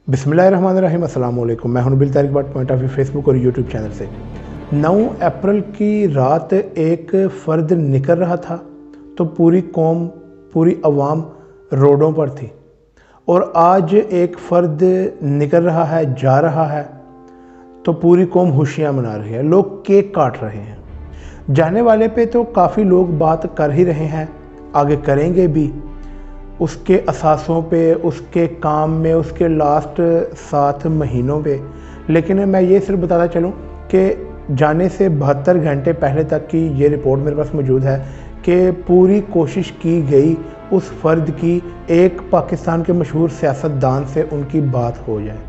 बिस्मिल्लाहिर्रहमानिर्रहीम, अस्सलाम वालेकुम। मैं हूं Nabeel Tariq but point of view Facebook और यूट्यूब चैनल से। 9 अप्रैल की रात एक फ़र्द निकल रहा था तो पूरी कौम, पूरी अवाम रोडों पर थी, और आज एक फ़र्द निकल रहा है, जा रहा है, तो पूरी कौम खुशियाँ मना रही है, लोग केक काट रहे हैं। जाने वाले पे तो काफ़ी लोग बात कर ही रहे हैं, आगे करेंगे भी, उसके असासों पे, उसके काम में, उसके लास्ट 7 महीनों पे। लेकिन मैं ये सिर्फ बताता चलूँ कि जाने से 72 घंटे पहले तक की ये रिपोर्ट मेरे पास मौजूद है कि पूरी कोशिश की गई उस फ़र्द की एक पाकिस्तान के मशहूर सियासतदान से उनकी बात हो जाए,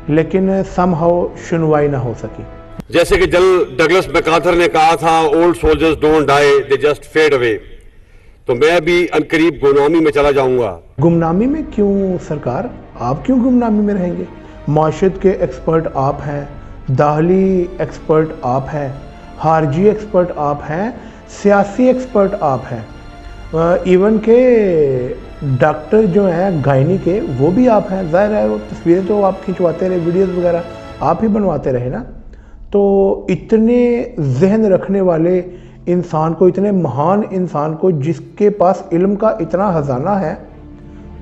लेकिन समहाउ सुनवाई ना हो सकी। जैसे कि जनरल डगलस मैकार्थर ने कहा था, old soldiers don't die, they just fade away. तो मैं भी अनकरीब गुमनामी में चला जाऊंगा। गुमनामी में क्यों सरकार? आप क्यों गुमनामी में रहेंगे? माशरत के एक्सपर्ट आप हैं, दाखिली एक्सपर्ट आप हैं, खारजी एक्सपर्ट आप हैं, सियासी एक्सपर्ट आप हैं, इवन के डॉक्टर जो हैं गायनी के, वो भी आप हैं। ज़ाहिर है वो तस्वीरें तो आप खिंचवाते रहे, वीडियोस वगैरह आप ही बनवाते रहे ना। तो इतने जहन रखने वाले इंसान को, इतने महान इंसान को, जिसके पास इल्म का इतना ख़जाना है,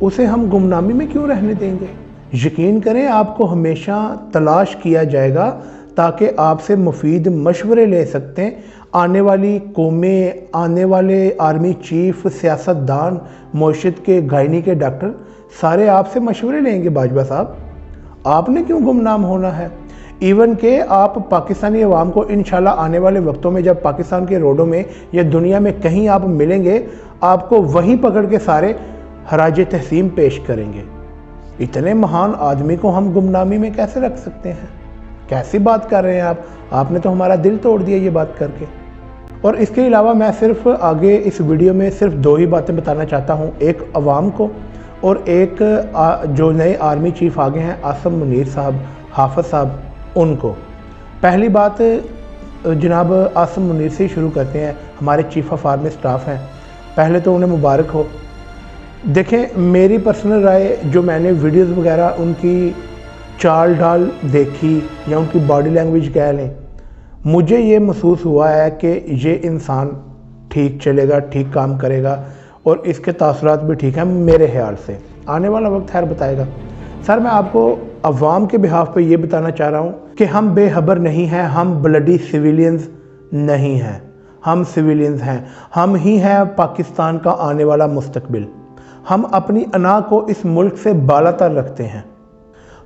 उसे हम गुमनामी में क्यों रहने देंगे? यकीन करें, आपको हमेशा तलाश किया जाएगा ताकि आपसे मुफीद मशवरे ले सकते हैं। आने वाली कौमें, आने वाले आर्मी चीफ, सियासतदान, मुर्शिद के, गायनी के डॉक्टर, सारे आपसे मशवरे लेंगे। बाजवा साहब, आपने क्यों गुमनाम होना है? इवन के आप पाकिस्तानी अवाम को इंशाल्लाह आने वाले वक्तों में, जब पाकिस्तान के रोडों में या दुनिया में कहीं आप मिलेंगे, आपको वहीं पकड़ के सारे हराज तहसीम पेश करेंगे। इतने महान आदमी को हम गुमनामी में कैसे रख सकते हैं? कैसी बात कर रहे हैं आप? आपने तो हमारा दिल तोड़ दिया ये बात करके। और इसके अलावा मैं सिर्फ आगे इस वीडियो में सिर्फ 2 ही बातें बताना चाहता हूँ, एक अवाम को और एक जो नए आर्मी चीफ आगे हैं, आसिम मुनीर साहब, हाफिज साहब, उनको। पहली बात जनाब आसिम मुनीर से ही शुरू करते हैं, हमारे चीफ ऑफ आर्मी स्टाफ हैं। पहले तो उन्हें मुबारक हो। देखें, मेरी पर्सनल राय, जो मैंने वीडियोस वगैरह उनकी चाल ढाल देखी या उनकी बॉडी लैंग्वेज कह लें, मुझे ये महसूस हुआ है कि ये इंसान ठीक चलेगा, ठीक काम करेगा, और इसके तासुरात भी ठीक हैं मेरे ख्याल से। आने वाला वक्त खैर बताएगा। सर, मैं आपको अवाम के बिहाफ पे ये बताना चाह रहा हूँ कि हम बेखबर नहीं हैं, हम ब्लडी सिविलियंस नहीं हैं, हम सिविलियंस हैं। हम ही हैं पाकिस्तान का आने वाला मुस्तकबिल। हम अपनी अना को इस मुल्क से बालातर रखते हैं।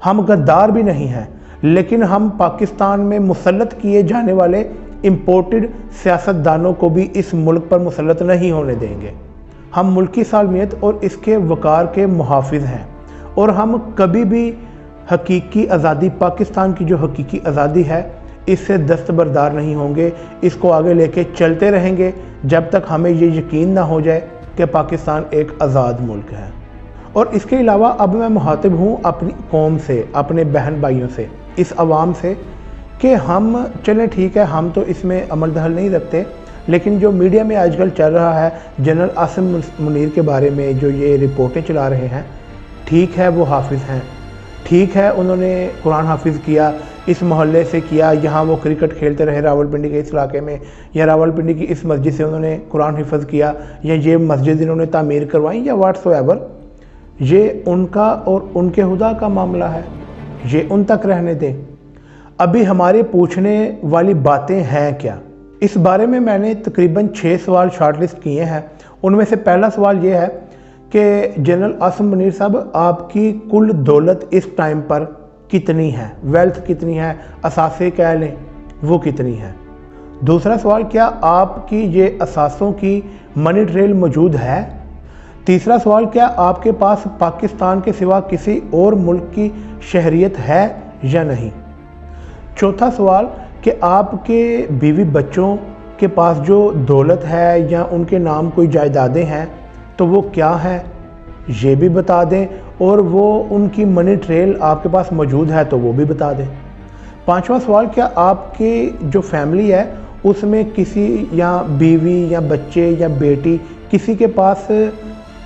हम गद्दार भी नहीं हैं, लेकिन हम पाकिस्तान में मुसल्लत किए जाने वाले इम्पोर्टेड सियासतदानों को भी इस मुल्क पर मुसल्लत नहीं होने देंगे। हम मुल्की सालमियत और इसके वक़ार के मुहाफिज हैं, और हम कभी भी हकीकी आज़ादी, पाकिस्तान की जो हकीकी आज़ादी है, इससे दस्तबरदार नहीं होंगे। इसको आगे लेके चलते रहेंगे जब तक हमें ये यकीन ना हो जाए कि पाकिस्तान एक आज़ाद मुल्क है। और इसके अलावा अब मैं मुखातिब हूँ अपनी कौम से, अपने बहन भाइयों से, इस अवाम से, कि हम चलें ठीक है, हम तो इसमें अमल दखल नहीं रखते, लेकिन जो मीडिया में आजकल चल रहा है जनरल आसिम मुनीर के बारे में जो ये रिपोर्टें चला रहे हैं, ठीक है वो हाफिज़ हैं, ठीक है उन्होंने कुरान हाफिज़ किया, इस मोहल्ले से किया, यहाँ वो क्रिकेट खेलते रहे रावलपिंडी के इस इलाके में, या रावलपिंडी की इस मस्जिद से उन्होंने कुरान हिफ्ज़ किया, या ये मस्जिद इन्होंने तामीर करवाई, या व्हाट्सएवर, ये उनका और उनके खुदा का मामला है, ये उन तक रहने दें। अभी हमारे पूछने वाली बातें हैं क्या? इस बारे में मैंने तकरीबन 6 सवाल शॉर्टलिस्ट किए हैं। उनमें से पहला सवाल ये है कि जनरल आसिम मुनीर साहब, आपकी कुल दौलत इस टाइम पर कितनी है? वेल्थ कितनी है? असासे कह लें, वो कितनी है? दूसरा सवाल, क्या आपकी ये असासों की मनी ट्रेल मौजूद है? तीसरा सवाल, क्या आपके पास पाकिस्तान के सिवा किसी और मुल्क की शहरियत है या नहीं? चौथा सवाल, कि आपके बीवी बच्चों के पास जो दौलत है या उनके नाम कोई जायदादें हैं तो वो क्या है, ये भी बता दें, और वो उनकी मनी ट्रेल आपके पास मौजूद है तो वो भी बता दें। पांचवा सवाल, क्या आपकी जो फैमिली है उसमें किसी या बीवी या बच्चे या बेटी, किसी के पास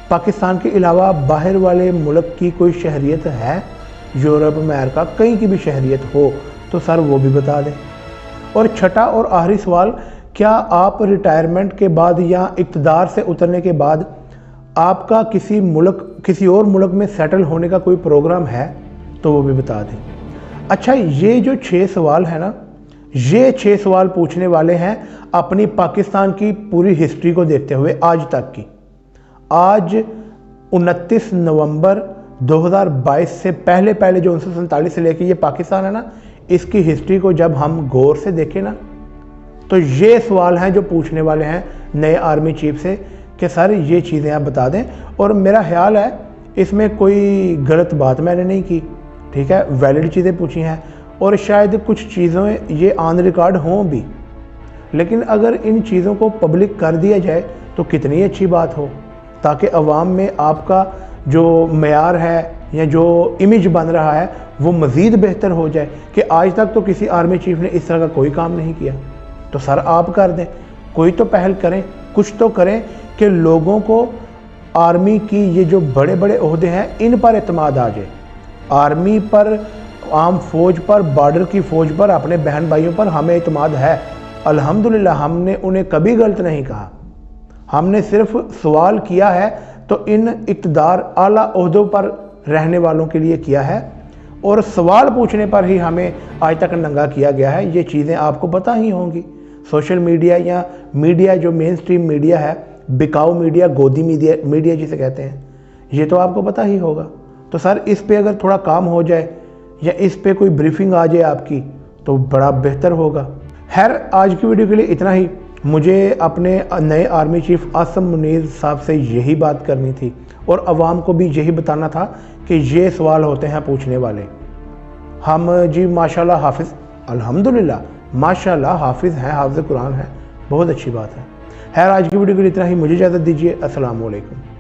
पाकिस्तान के अलावा बाहर वाले मुल्क की कोई शहरियत है यूरोप, अमेरिका, कहीं की भी शहरियत हो तो सर वो भी बता दें। और छठा और आखिरी सवाल, क्या आप रिटायरमेंट के बाद या इक़्तिदार से उतरने के बाद आपका किसी और मुल्क में सेटल होने का कोई प्रोग्राम है तो वो भी बता दें। अच्छा, ये जो 6 सवाल है ना, ये 6 सवाल पूछने वाले हैं अपनी पाकिस्तान की पूरी हिस्ट्री को देखते हुए आज तक की। आज 29 नवंबर 2022 से पहले जो 1947 से लेके ये पाकिस्तान है ना, इसकी हिस्ट्री को जब हम गौर से देखें ना, तो ये सवाल हैं जो पूछने वाले हैं नए आर्मी चीफ से कि सर ये चीज़ें आप बता दें। और मेरा ख्याल है इसमें कोई गलत बात मैंने नहीं की, ठीक है, वैलिड चीज़ें पूछी हैं और शायद कुछ चीज़ें ये ऑन रिकॉर्ड हों भी, लेकिन अगर इन चीज़ों को पब्लिक कर दिया जाए तो कितनी अच्छी बात हो, ताकि अवाम में आपका जो मयार है या जो इमेज बन रहा है वो मज़ीद बेहतर हो जाए कि आज तक तो किसी आर्मी चीफ ने इस तरह का कोई काम नहीं किया। तो सर आप कर दें, कोई तो पहल करें, कुछ तो करें कि लोगों को आर्मी की ये जो बड़े बड़े ओहदे हैं इन पर एतमाद आ जाए। आर्मी पर, आम फौज पर, बॉर्डर की फ़ौज पर, अपने बहन भाइयों पर हमें एतमाद है। अल्हम्दुलिल्लाह हमने उन्हें कभी गलत नहीं कहा, हमने सिर्फ सवाल किया है तो इन इक़्तिदार आला ओहदों पर रहने वालों के लिए किया है और सवाल पूछने पर ही हमें आज तक नंगा किया गया है। ये चीज़ें आपको पता ही होंगी। सोशल मीडिया या मीडिया जो मेन स्ट्रीम मीडिया है, बिकाऊ मीडिया, गोदी मीडिया जिसे कहते हैं, ये तो आपको पता ही होगा। तो सर इस पे अगर थोड़ा काम हो जाए या इस पे कोई ब्रीफिंग आ जाए आपकी तो बड़ा बेहतर होगा। खैर आज की वीडियो के लिए इतना ही। मुझे अपने नए आर्मी चीफ आसिम मुनीर साहब से यही बात करनी थी और अवाम को भी यही बताना था कि ये सवाल होते हैं पूछने वाले। हम जी माशाल्लाह हाफिज़, अल्हम्दुलिल्लाह माशाल्लाह हाफिज़ हैं, हाफिज़ कुरान है, बहुत अच्छी बात है। खैर आज की वीडियो के लिए इतना ही। मुझे इजाज़त दीजिए। अस्सलाम वालेकुम।